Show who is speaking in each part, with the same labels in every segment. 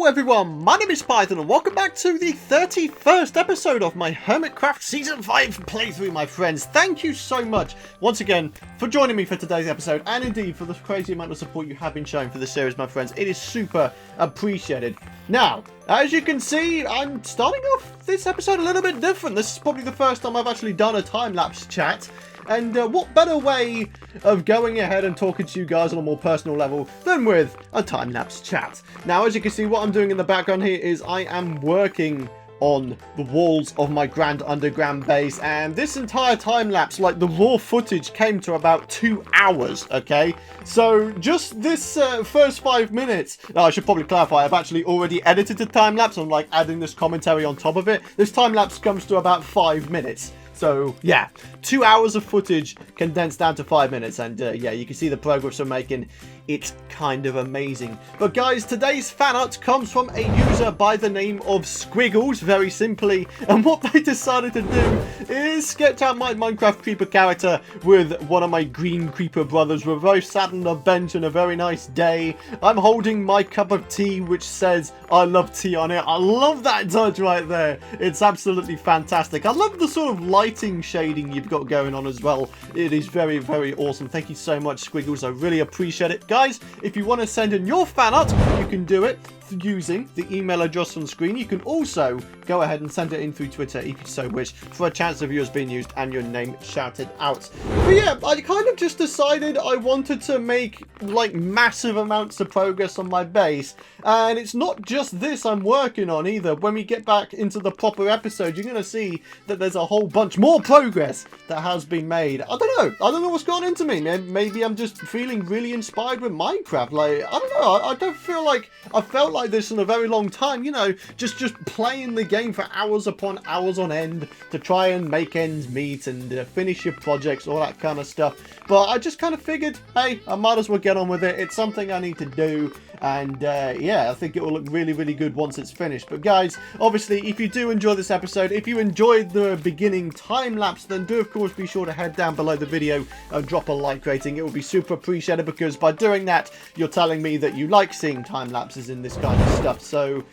Speaker 1: Hello everyone, my name is Python and welcome back to the 31st episode of my Hermitcraft Season 5 playthrough, my friends. Thank you so much once again for joining me for today's episode and indeed for the crazy amount of support you have been showing for the series, my friends. It is super appreciated. Now, as you can see, I'm starting off this episode a little bit different. This is probably the first time I've actually done a time-lapse chat. And what better way of going ahead and talking to you guys on a more personal level than with a time-lapse chat. Now, as you can see, what I'm doing in the background here is I am working on the walls of my grand underground base, and this entire time-lapse, like the raw footage, came to about 2 hours, okay? So just this first 5 minutes, I should probably clarify, I've actually already edited the time-lapse. I'm like adding this commentary on top of it. This time-lapse comes to about 5 minutes. So, yeah, 2 hours of footage condensed down to 5 minutes. And, yeah, you can see the progress we're making. It's kind of amazing. But, guys, today's fan art comes from a user by the name of Squiggles, very simply. And what they decided to do is sketch out my Minecraft creeper character with one of my green creeper brothers. We're both sat on a bench on a very nice day. I'm holding my cup of tea, which says, I love tea on it. I love that touch right there. It's absolutely fantastic. I love the sort of lighting shading you've got going on as well. It is very, very awesome. Thank you so much, Squiggles. I really appreciate it. Guys, if you want to send in your fan art, you can do it using the email address on screen. You can also go ahead and send it in through Twitter if you so wish, for a chance of yours being used and your name shouted out. But yeah, I kind of just decided I wanted to make like massive amounts of progress on my base, and it's not just this I'm working on either. When we get back into the proper episode, you're going to see that there's a whole bunch more progress that has been made. I don't know what's gone into me. Maybe I'm just feeling really inspired with Minecraft. Like, I don't know, I don't feel like I felt like this in a very long time, you know, just playing the game for hours upon hours on end to try and make ends meet and finish your projects, all that kind of stuff. But I just kind of figured, hey, I might as well get on with it. It's something I need to do. And yeah, I think it will look really, really good once it's finished. But guys, obviously, if you do enjoy this episode, if you enjoyed the beginning time lapse, then do of course be sure to head down below the video and drop a like rating. It would be super appreciated, because by doing that, you're telling me that you like seeing time lapses in this kind of stuff. So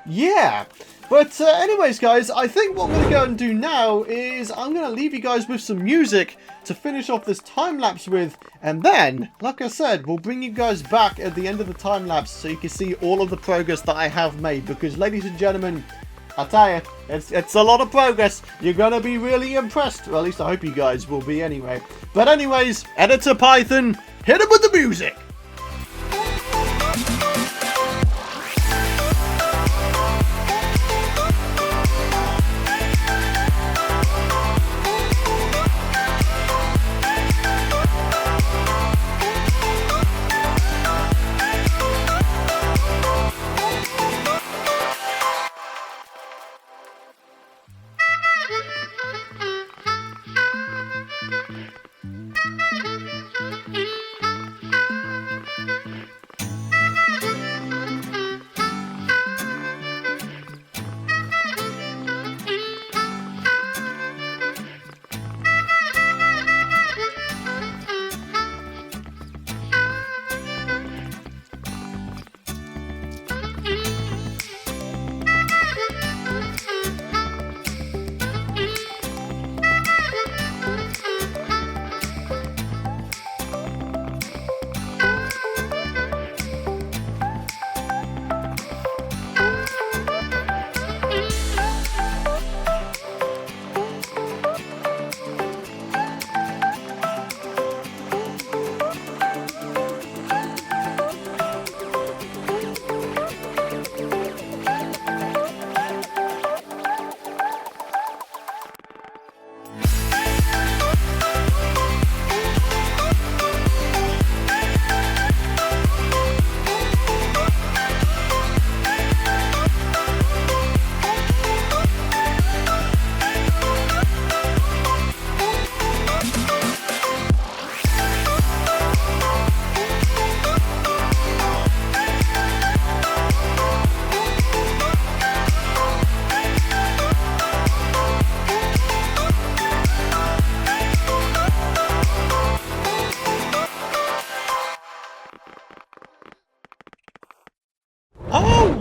Speaker 1: yeah. But anyways, guys, I think what I'm going to go and do now is I'm going to leave you guys with some music to finish off this time-lapse with. And then, like I said, we'll bring you guys back at the end of the time-lapse so you can see all of the progress that I have made. Because, ladies and gentlemen, I tell you, it's a lot of progress. You're going to be really impressed. Well, at least I hope you guys will be anyway. But anyways, Editor Python, hit him with the music.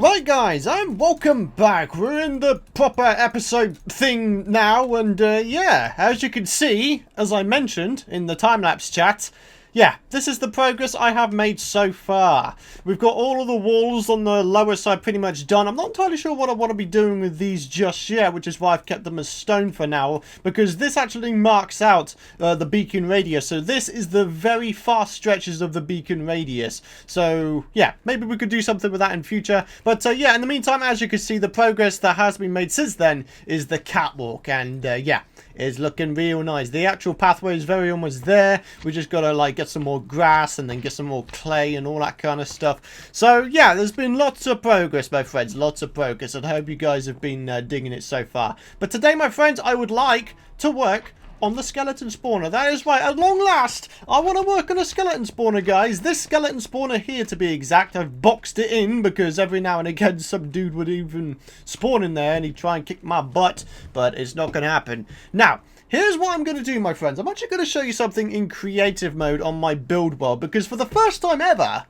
Speaker 1: Alright guys, and welcome back. We're in the proper episode thing now, and yeah, as you can see, as I mentioned in the time-lapse chat, yeah, this is the progress I have made so far. We've got all of the walls on the lower side pretty much done. I'm not entirely sure what I want to be doing with these just yet, which is why I've kept them as stone for now, because this actually marks out the beacon radius. So this is the very far stretches of the beacon radius. So yeah, maybe we could do something with that in future. But yeah, in the meantime, as you can see, the progress that has been made since then is the catwalk, and yeah, it's looking real nice. The actual pathway is very almost there. We just gotta like get some more grass and then get some more clay and all that kind of stuff. So yeah, there's been lots of progress, my friends, lots of progress, and I hope you guys have been digging it so far. But today, my friends, I would like to work on the skeleton spawner. That is right, at long last, I want to work on a skeleton spawner, guys. This skeleton spawner here, to be exact, I've boxed it in because every now and again some dude would even spawn in there and he'd try and kick my butt, but it's not going to happen. Now, here's what I'm going to do, my friends. I'm actually going to show you something in creative mode on my build world, because for the first time ever,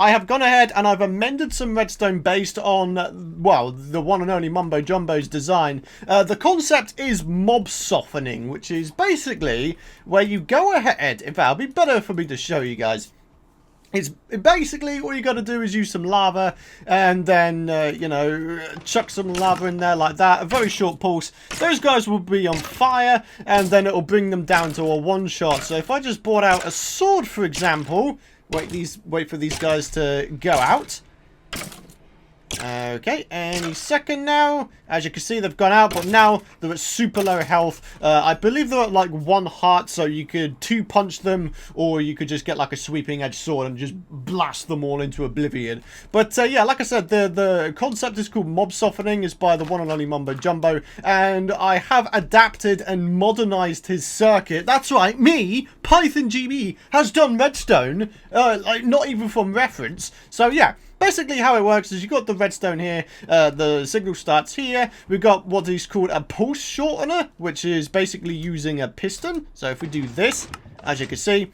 Speaker 1: I have gone ahead and I've amended some redstone based on, well, the one and only Mumbo Jumbo's design. The concept is mob softening, which is basically where you go ahead, in fact, it'll be better for me to show you guys. It's basically all you got to do is use some lava and then, you know, chuck some lava in there like that. A very short pulse. Those guys will be on fire and then it'll bring them down to a one-shot. So if I just brought out a sword, for example, wait for these guys to go out. Okay, any second now. As you can see, they've gone out, but now they're at super low health. I believe they're at like 1 heart, so you could 2-punch them, or you could just get like a sweeping edge sword and just blast them all into oblivion. But yeah, like I said, the concept is called mob softening. It's by the one and only Mumbo Jumbo, and I have adapted and modernized his circuit. That's right, me, PythonGB, has done redstone, like not even from reference. So yeah. Basically how it works is you've got the redstone here, the signal starts here, we've got what is called a pulse shortener, which is basically using a piston. So if we do this, as you can see,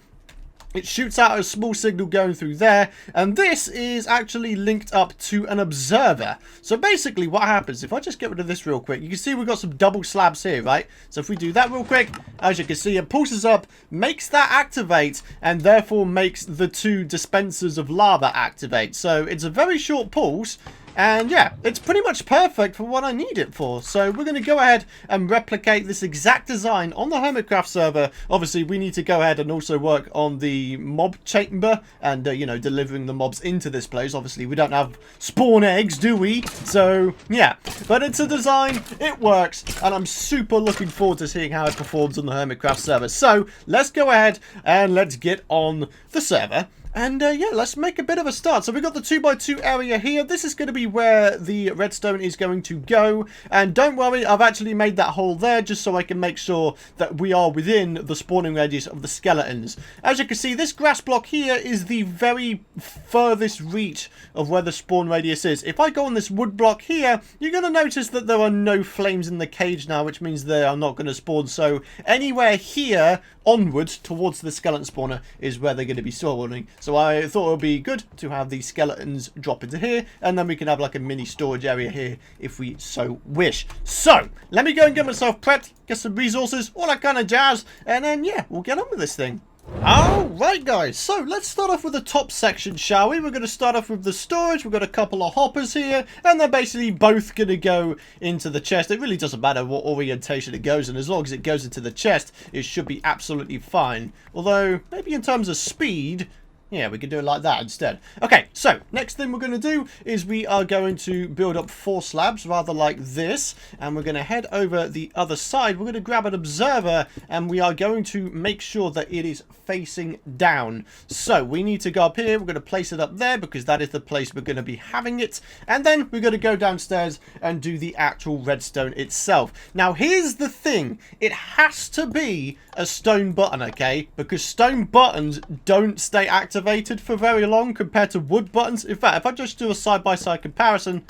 Speaker 1: it shoots out a small signal going through there, and this is actually linked up to an observer. So basically what happens, if I just get rid of this real quick, you can see we've got some double slabs here, right? So if we do that real quick, as you can see, it pulses up, makes that activate, and therefore makes the 2 dispensers of lava activate. So it's a very short pulse. And yeah, it's pretty much perfect for what I need it for. So we're going to go ahead and replicate this exact design on the Hermitcraft server. Obviously, we need to go ahead and also work on the mob chamber and, you know, delivering the mobs into this place. Obviously, we don't have spawn eggs, do we? So, yeah. But it's a design, it works, and I'm super looking forward to seeing how it performs on the Hermitcraft server. So, let's go ahead and let's get on the server. And yeah, let's make a bit of a start. So we've got the 2x2 area here. This is going to be where the redstone is going to go. And don't worry, I've actually made that hole there just so I can make sure that we are within the spawning radius of the skeletons. As you can see, this grass block here is the very furthest reach of where the spawn radius is. If I go on this wood block here, you're going to notice that there are no flames in the cage now, which means they are not going to spawn. So anywhere here onwards towards the skeleton spawner is where they're going to be spawning. So I thought it would be good to have these skeletons drop into here, and then we can have like a mini storage area here if we so wish. So let me go and get myself prepped, get some resources, all that kind of jazz, and then yeah, we'll get on with this thing. Alright guys, so let's start off with the top section, shall we? We're going to start off with the storage. We've got a couple of hoppers here, and they're basically both going to go into the chest. It really doesn't matter what orientation it goes in, as long as it goes into the chest, it should be absolutely fine. Although, maybe in terms of speed, yeah, we can do it like that instead. Okay, so next thing we're going to do is we are going to build up 4 slabs, rather like this. And we're going to head over the other side. We're going to grab an observer and we are going to make sure that it is facing down. So we need to go up here. We're going to place it up there because that is the place we're going to be having it. And then we're going to go downstairs and do the actual redstone itself. Now, here's the thing. It has to be a stone button, okay? Because stone buttons don't stay activated for very long compared to wood buttons. In fact, if I just do a side-by-side comparison,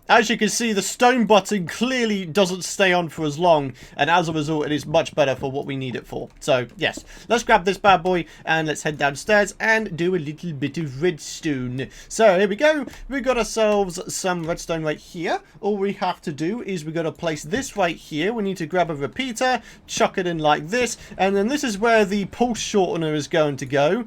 Speaker 1: as you can see, the stone button clearly doesn't stay on for as long, and as a result, it is much better for what we need it for. So, yes, let's grab this bad boy, and let's head downstairs and do a little bit of redstone. So, here we go. We got ourselves some redstone right here. All we have to do is we got to place this right here. We need to grab a repeater, chuck it in like this, and then this is where the pulse shortener is going to go.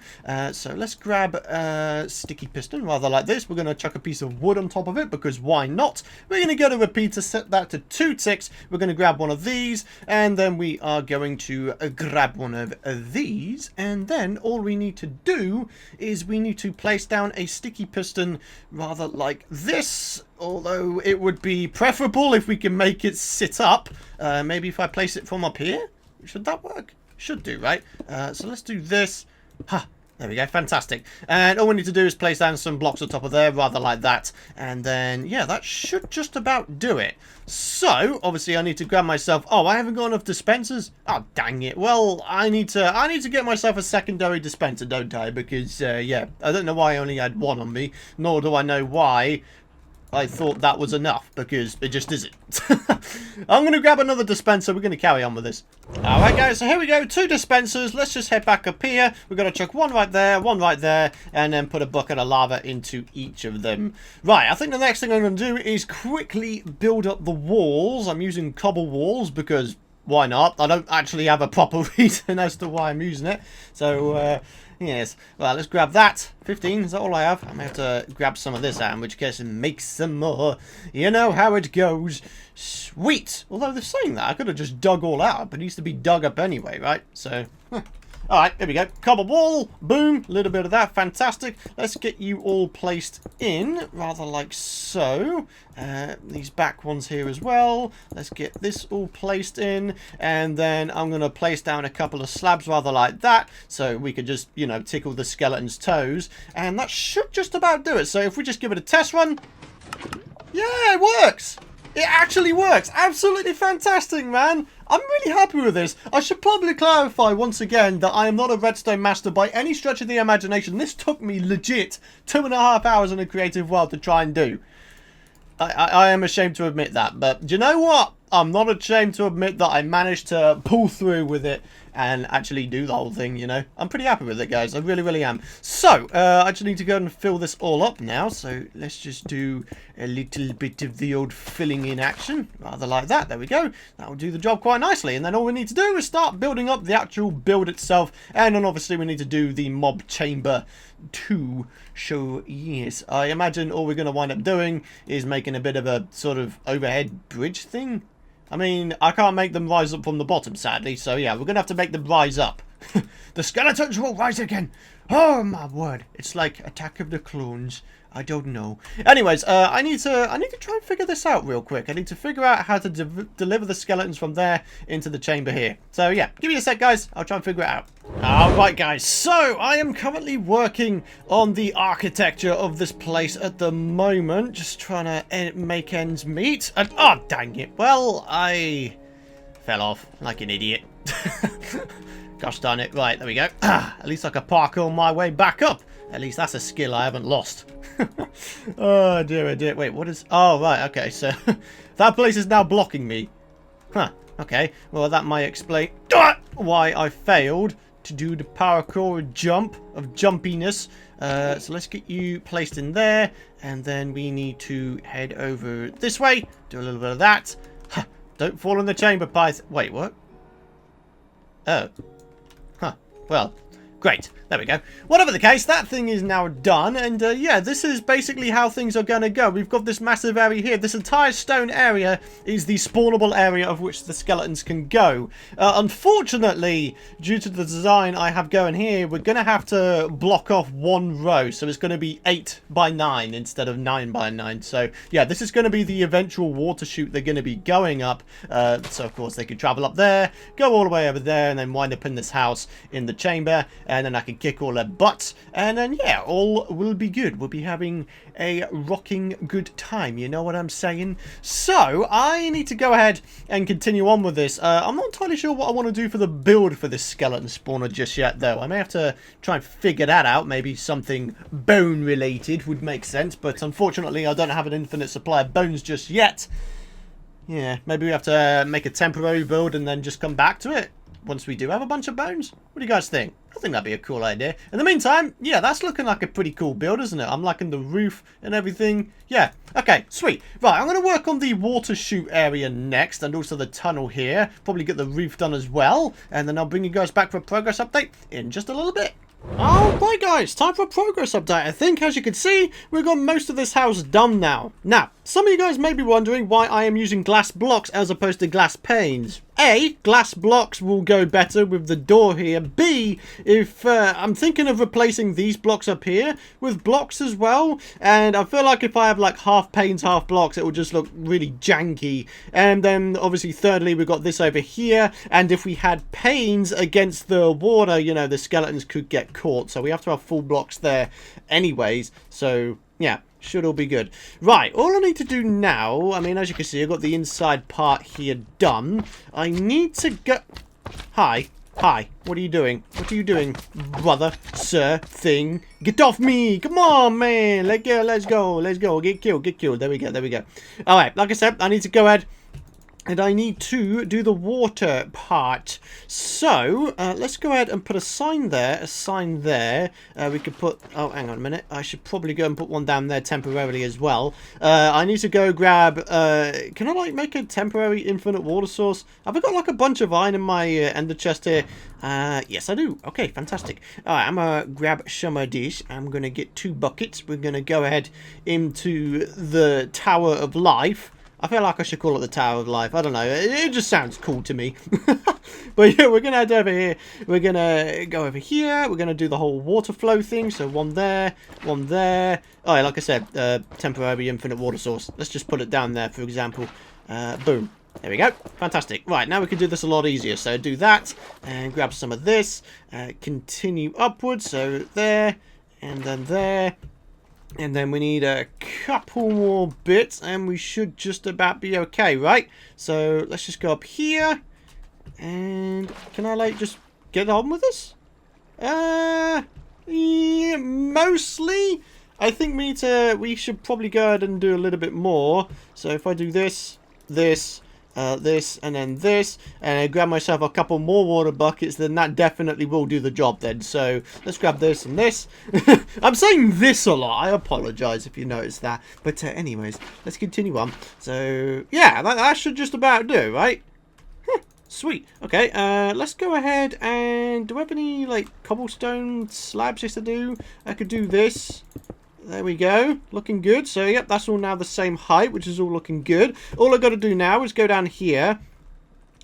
Speaker 1: So, let's grab a sticky piston, rather like this. We're going to chuck a piece of wood on top of it, because why not? We're going to go to repeater, set that to 2 ticks. We're going to grab one of these, and then we are going to grab one of these, and then all we need to do is we need to place down a sticky piston rather like this, although it would be preferable if we can make it sit up. Maybe if I place it from up here, should that work? Should do, right? So let's do this. There we go, fantastic. And all we need to do is place down some blocks on top of there, rather like that. And then, yeah, that should just about do it. So, obviously, I need to grab myself... Oh, I haven't got enough dispensers? Oh, dang it. Well, I need to get myself a secondary dispenser, don't I? Because, yeah, I don't know why I only had one on me, nor do I know why I thought that was enough, because it just isn't. I'm going to grab another dispenser. We're going to carry on with this. Alright guys, so here we go. 2 dispensers. Let's just head back up here. We're going to chuck one right there, and then put a bucket of lava into each of them. Right, I think the next thing I'm going to do is quickly build up the walls. I'm using Cobble Walls because why not? I don't actually have a proper reason as to why I'm using it. So, yes. Well, let's grab that. 15, is that all I have? I'm going to have to grab some of this out, in which case make some more. You know how it goes. Sweet! Although they're saying that, I could have just dug all out, but it needs to be dug up anyway, right? So, alright, here we go. Cobble wall, boom, a little bit of that, fantastic. Let's get you all placed in, rather like so. These back ones here as well. Let's get this all placed in, and then I'm going to place down a couple of slabs rather like that, so we could just, you know, tickle the skeleton's toes, and that should just about do it. So if we just give it a test run, yeah, it works! It actually works. Absolutely fantastic, man. I'm really happy with this. I should probably clarify once again that I am not a redstone master by any stretch of the imagination. This took me legit 2.5 hours in a creative world to try and do. I am ashamed to admit that, but do you know what? I'm not ashamed to admit that I managed to pull through with it and actually do the whole thing, you know. I'm pretty happy with it, guys. I really, really am. So, I just need to go and fill this all up now. So, let's just do a little bit of the old filling in action. Rather like that. There we go. That will do the job quite nicely. And then all we need to do is start building up the actual build itself. And then obviously we need to do the mob chamber too. So, yes. I imagine all we're going to wind up doing is making a bit of a sort of overhead bridge thing. I mean, I can't make them rise up from the bottom, sadly. So, yeah, we're going to have to make them rise up. The skeletons will rise again. Oh, my word. It's like Attack of the Clones. I don't know. Anyways, I need to try and figure this out real quick. I need to figure out how to deliver the skeletons from there into the chamber here. So, yeah, give me a sec, guys. I'll try and figure it out. Alright, guys. So, I am currently working on the architecture of this place at the moment. Just trying to make ends meet. And, oh, dang it. Well, I fell off like an idiot. Gosh darn it. Right, there we go. At least I can parkour my way back up. At least that's a skill I haven't lost. Oh dear, oh dear. Wait, what is... Oh, right, okay. So, that place is now blocking me. Huh, okay. Well, that might explain why I failed to do the parkour jump of jumpiness. So, let's get you placed in there. And then we need to head over this way. Do a little bit of that. Huh, don't fall in the chamber, Python. Wait, what? Oh. Huh, well... Great, there we go. Whatever the case, that thing is now done, and yeah, this is basically how things are going to go. We've got this massive area here. This entire stone area is the spawnable area of which the skeletons can go. Unfortunately, due to the design I have going here, we're going to have to block off one row, so it's going to be 8 by 9 instead of 9 by 9. So yeah, this is going to be the eventual water chute they're going to be going up. So of course they could travel up there, go all the way over there, and then wind up in this house in the chamber. and then I can kick all their butts, and then, yeah, all will be good. We'll be having a rocking good time, you know what I'm saying? So, I need to go ahead and continue on with this. I'm not entirely sure what I want to do for the build for this skeleton spawner just yet, though. I may have to try and figure that out. Maybe something bone-related would make sense, but unfortunately, I don't have an infinite supply of bones just yet. Yeah, maybe we have to make a temporary build and then just come back to it once we do have a bunch of bones. What do you guys think? I think that'd be a cool idea. In the meantime, yeah, that's looking like a pretty cool build, isn't it? I'm liking the roof and everything. Yeah, okay, sweet. Right, I'm going to work on the water chute area next, and also the tunnel here. Probably get the roof done as well, and then I'll bring you guys back for a progress update in just a little bit. Alright guys, time for a progress update. I think, as you can see, we've got most of this house done now. Now, some of you guys may be wondering why I am using glass blocks as opposed to glass panes. A, glass blocks will go better with the door here. B, if I'm thinking of replacing these blocks up here with blocks as well. And I feel like if I have like half panes, half blocks, it will just look really janky. And then obviously thirdly, we've got this over here. And if we had panes against the water, you know, the skeletons could get caught. So we have to have full blocks there anyways. So yeah, should all be good. Right, all I need to do now, I mean, as you can see, I've got the inside part here done. I need to go... Hi, what are you doing? What are you doing, brother, sir, thing? Get off me! Come on, man! Let's go. Get killed. There we go. Alright, like I said, I need to go ahead and I need to do the water part. So, let's go ahead and put a sign there, we could put... Oh, hang on a minute. I should probably go and put one down there temporarily as well. I need to go grab... can I, like, make a temporary infinite water source? Have I got, like, a bunch of iron in my ender chest here? Yes, I do. Okay, fantastic. Alright, I'm gonna grab some of this. I'm gonna get 2 buckets. We're gonna go ahead into the Tower of Life. I feel like I should call it the Tower of Life. I don't know. It just sounds cool to me. But yeah, we're going to head over here. We're going to go over here. We're going to do the whole water flow thing. So one there, one there. Oh, yeah, like I said, temporary infinite water source. Let's just put it down there, for example. Boom. There we go. Fantastic. Right, now we can do this a lot easier. So do that and grab some of this. Continue upwards. So there and then there. And then we need a couple more bits and we should just about be okay, right? So let's just go up here. And can I like just get on with this? Yeah, mostly. I think we should probably go ahead and do a little bit more. So if I do this, this, and then this, and I grab myself a couple more water buckets, then that definitely will do the job then. So let's grab this and this. I'm saying this a lot. I apologize if you noticed that. But anyways, let's continue on. So yeah, that should just about do, right? Sweet. Okay, let's go ahead and... Do I have any, like, cobblestone slabs just to do? I could do this. There we go. Looking good. So, yep, that's all now the same height, which is all looking good. All I got to do now is go down here.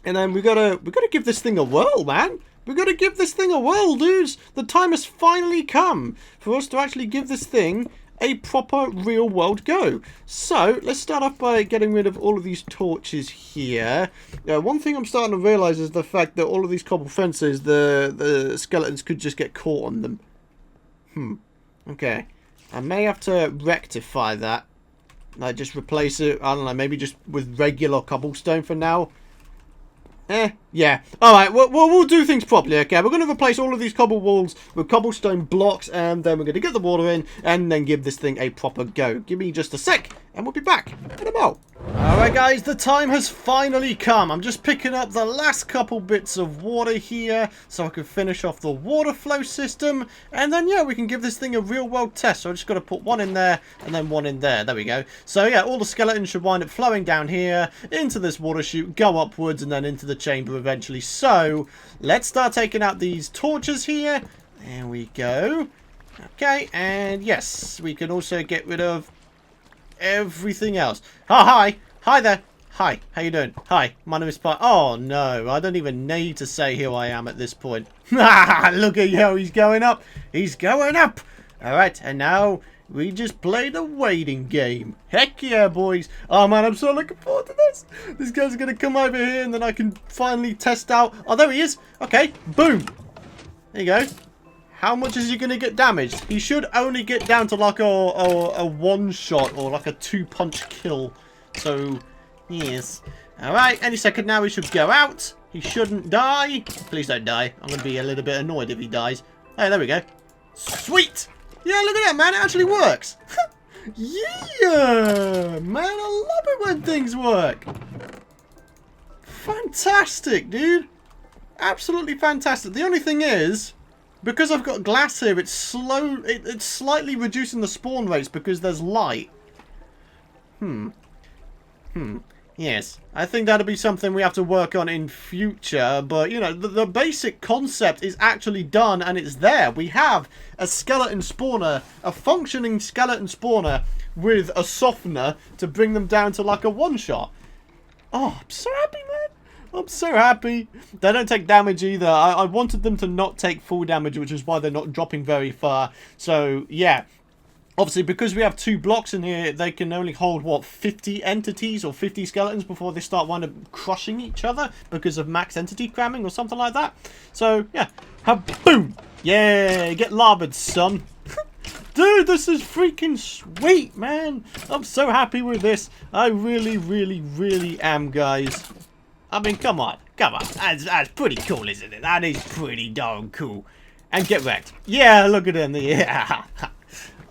Speaker 1: And then we gotta give this thing a whirl, man. We gotta give this thing a whirl, dudes. The time has finally come for us to actually give this thing a proper real world go. So let's start off by getting rid of all of these torches here. One thing I'm starting to realize is the fact that all of these cobble fences, the skeletons could just get caught on them. Okay, I may have to rectify that. Like just replace it, I don't know, maybe just with regular cobblestone for now. Yeah. Alright, we'll do things properly, okay? We're going to replace all of these cobble walls with cobblestone blocks, and then we're going to get the water in, and then give this thing a proper go. Give me just a sec, and we'll be back in a mo. Alright guys, the time has finally come. I'm just picking up the last couple bits of water here, so I can finish off the water flow system, and then yeah, we can give this thing a real world test. So I just got to put one in there, and then one in there. There we go. So yeah, all the skeletons should wind up flowing down here, into this water chute, go upwards, and then into the chamber eventually. So let's start taking out these torches here. There we go. Okay, and yes, we can also get rid of everything else. Oh, hi there. Hi, how you doing? Hi, my name is Oh no, I don't even need to say who I am at this point. Look at you, he's going up. He's going up. Alright, and now we just played a waiting game. Heck yeah, boys. Oh man, I'm so looking forward to this. This guy's gonna come over here and then I can finally test out. Oh, there he is. Okay, boom. There you go. How much is he going to get damaged? He should only get down to like a one-shot or like a two-punch kill. So, yes. Alright, any second now he should go out. He shouldn't die. Please don't die. I'm going to be a little bit annoyed if he dies. Hey, there we go. Sweet! Yeah, look at that, man. It actually works. Yeah! Man, I love it when things work. Fantastic, dude. Absolutely fantastic. The only thing is, because I've got glass here, it's slightly reducing the spawn rates because there's light. Yes, I think that'll be something we have to work on in future, but, you know, the basic concept is actually done, and it's there. We have a skeleton spawner, a functioning skeleton spawner with a softener to bring them down to, like, a one-shot. Oh, I'm so happy, man. I'm so happy. They don't take damage either. I wanted them to not take full damage, which is why they're not dropping very far. So, yeah. Obviously, because we have 2 blocks in here, they can only hold, what, 50 entities or 50 skeletons before they start wind up crushing each other because of max entity cramming or something like that. So, yeah. Boom! Yeah, get lavaed, son. Dude, this is freaking sweet, man. I'm so happy with this. I really, really, really am, guys. I mean, come on. Come on. That's pretty cool, isn't it? That is pretty darn cool. And get wrecked. Yeah, look at him. Yeah.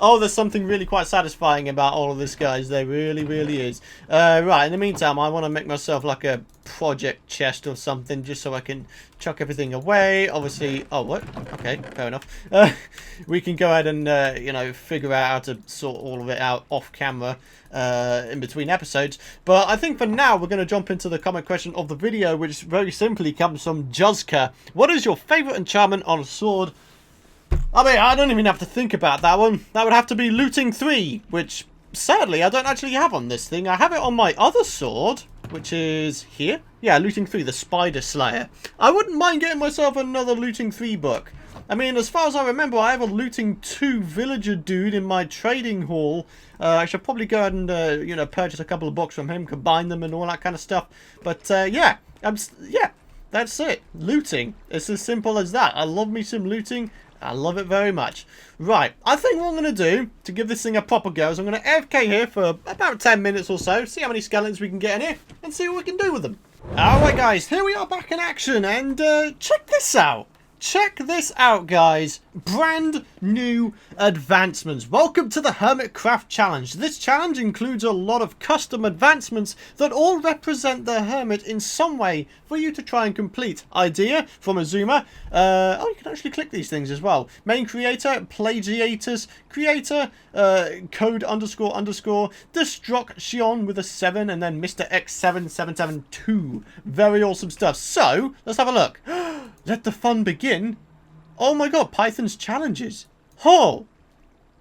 Speaker 1: Oh, there's something really quite satisfying about all of this, guys. There really, really is. Right, in the meantime, I want to make myself like a project chest or something just so I can chuck everything away. Obviously, oh, what? Okay, fair enough. We can go ahead and, you know, figure out how to sort all of it out off camera in between episodes. But I think for now, we're going to jump into the comment question of the video, which very simply comes from Juzka. What is your favourite enchantment on a sword? I mean, I don't even have to think about that one. That would have to be Looting 3, which, sadly, I don't actually have on this thing. I have it on my other sword, which is here. Yeah, Looting 3, the Spider Slayer. I wouldn't mind getting myself another Looting 3 book. I mean, as far as I remember, I have a Looting 2 villager dude in my trading hall. I should probably go ahead and, you know, purchase a couple of books from him, combine them and all that kind of stuff. But, yeah, that's it. Looting. It's as simple as that. I love me some looting. I love it very much. Right, I think what I'm going to do to give this thing a proper go is I'm going to AFK here for about 10 minutes or so, see how many skeletons we can get in here, and see what we can do with them. Alright guys, here we are back in action, and check this out. Check this out, guys. Brand new advancements. Welcome to the Hermitcraft challenge. This challenge includes a lot of custom advancements that all represent the Hermit in some way for you to try and complete. Idea from Azuma. Oh, you can actually click these things as well. Main creator, plagiators, creator, code __, destruction with a 7, and then Mr. X7772. Very awesome stuff. So, let's have a look. Let the fun begin. Oh my god, Python's challenges. Oh!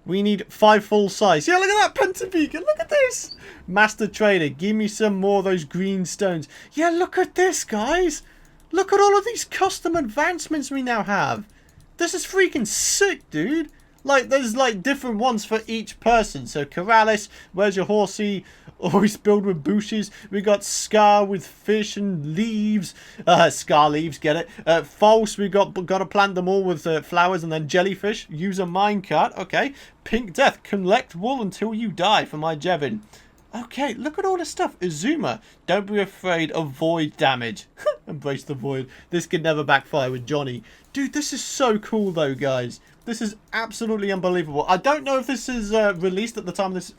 Speaker 1: We need 5 full size. Yeah, look at that pentabeacon. Look at this. Master Trader, give me some more of those green stones. Yeah, look at this, guys. Look at all of these custom advancements we now have. This is freaking sick, dude. Like, there's like different ones for each person. So, Corrales, where's your horsey? Always build with bushes. We got Scar with fish and leaves. Scar leaves, get it. False, we got to plant them all with flowers and then jellyfish. Use a minecart. Okay. Pink Death, collect wool until you die for my Jevin. Okay, look at all this stuff. Azuma, don't be afraid of void damage. Embrace the void. This could never backfire with Johnny. Dude, this is so cool though, guys. This is absolutely unbelievable. I don't know if this is released at the time of this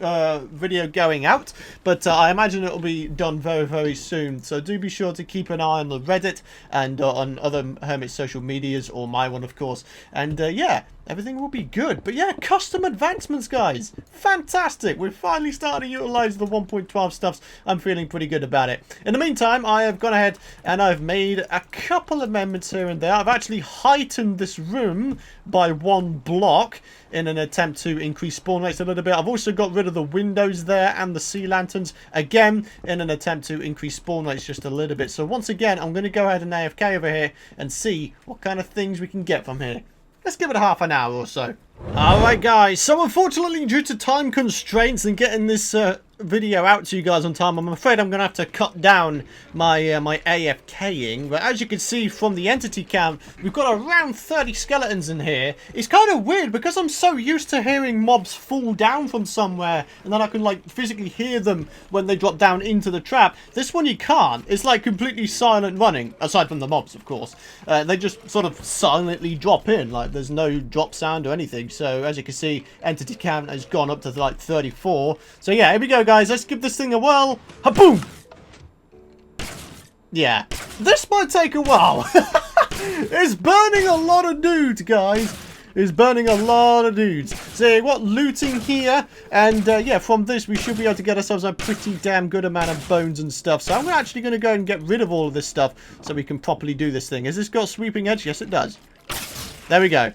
Speaker 1: video going out, but I imagine it will be done very, very soon. So do be sure to keep an eye on the Reddit and on other Hermit social medias, or my one, of course. And yeah, everything will be good. But yeah, custom advancements, guys. Fantastic. We're finally starting to utilize the 1.12 stuffs. I'm feeling pretty good about it. In the meantime, I have gone ahead and I've made a couple amendments here and there. I've actually heightened this room by 1 block in an attempt to increase spawn rates a little bit. I've also got rid of the windows there and the sea lanterns, again in an attempt to increase spawn rates just a little bit. So once again, I'm going to go ahead and AFK over here and see what kind of things we can get from here. Let's give it a half an hour or so. Alright guys, so unfortunately due to time constraints and getting this video out to you guys on time. I'm afraid I'm going to have to cut down my my AFKing, but as you can see from the entity count, we've got around 30 skeletons in here. It's kind of weird because I'm so used to hearing mobs fall down from somewhere and then I can like physically hear them when they drop down into the trap. This one you can't. It's like completely silent running, aside from the mobs of course. They just sort of silently drop in, like there's no drop sound or anything. So as you can see, entity count has gone up to like 34. So yeah, here we go guys, let's give this thing a whirl. Ha-boom! Yeah, this might take a while. It's burning a lot of dudes, guys. It's burning a lot of dudes. So we've got looting here, and yeah, from this we should be able to get ourselves a pretty damn good amount of bones and stuff. So I'm actually going to go and get rid of all of this stuff so we can properly do this thing. Has this got sweeping edge? Yes, it does. There we go.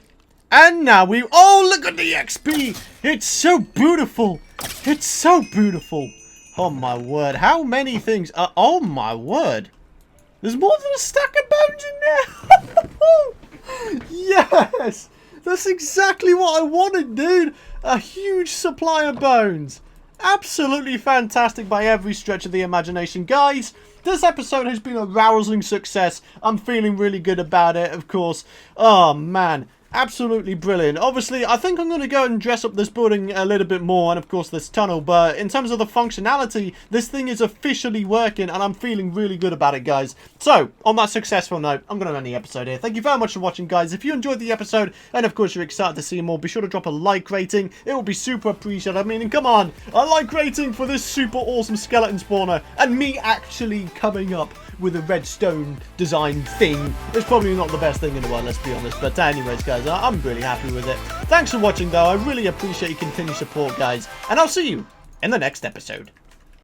Speaker 1: And now we... Oh, look at the XP! It's so beautiful! It's so beautiful! Oh my word, how many things... oh my word! There's more than a stack of bones in there! Yes! That's exactly what I wanted, dude! A huge supply of bones! Absolutely fantastic by every stretch of the imagination. Guys, this episode has been a rousing success. I'm feeling really good about it, of course. Oh, man. Absolutely brilliant. Obviously, I think I'm going to go and dress up this building a little bit more, and of course this tunnel, but in terms of the functionality, this thing is officially working, and I'm feeling really good about it, guys. So, on that successful note, I'm going to end the episode here. Thank you very much for watching, guys. If you enjoyed the episode, and of course you're excited to see more, be sure to drop a like rating. It will be super appreciated. I mean, come on, a like rating for this super awesome skeleton spawner, and me actually coming up with a redstone design thing. It's probably not the best thing in the world, let's be honest, but anyways, guys, I'm really happy with it. Thanks for watching, though. I really appreciate your continued support, guys, and I'll see you in the next episode.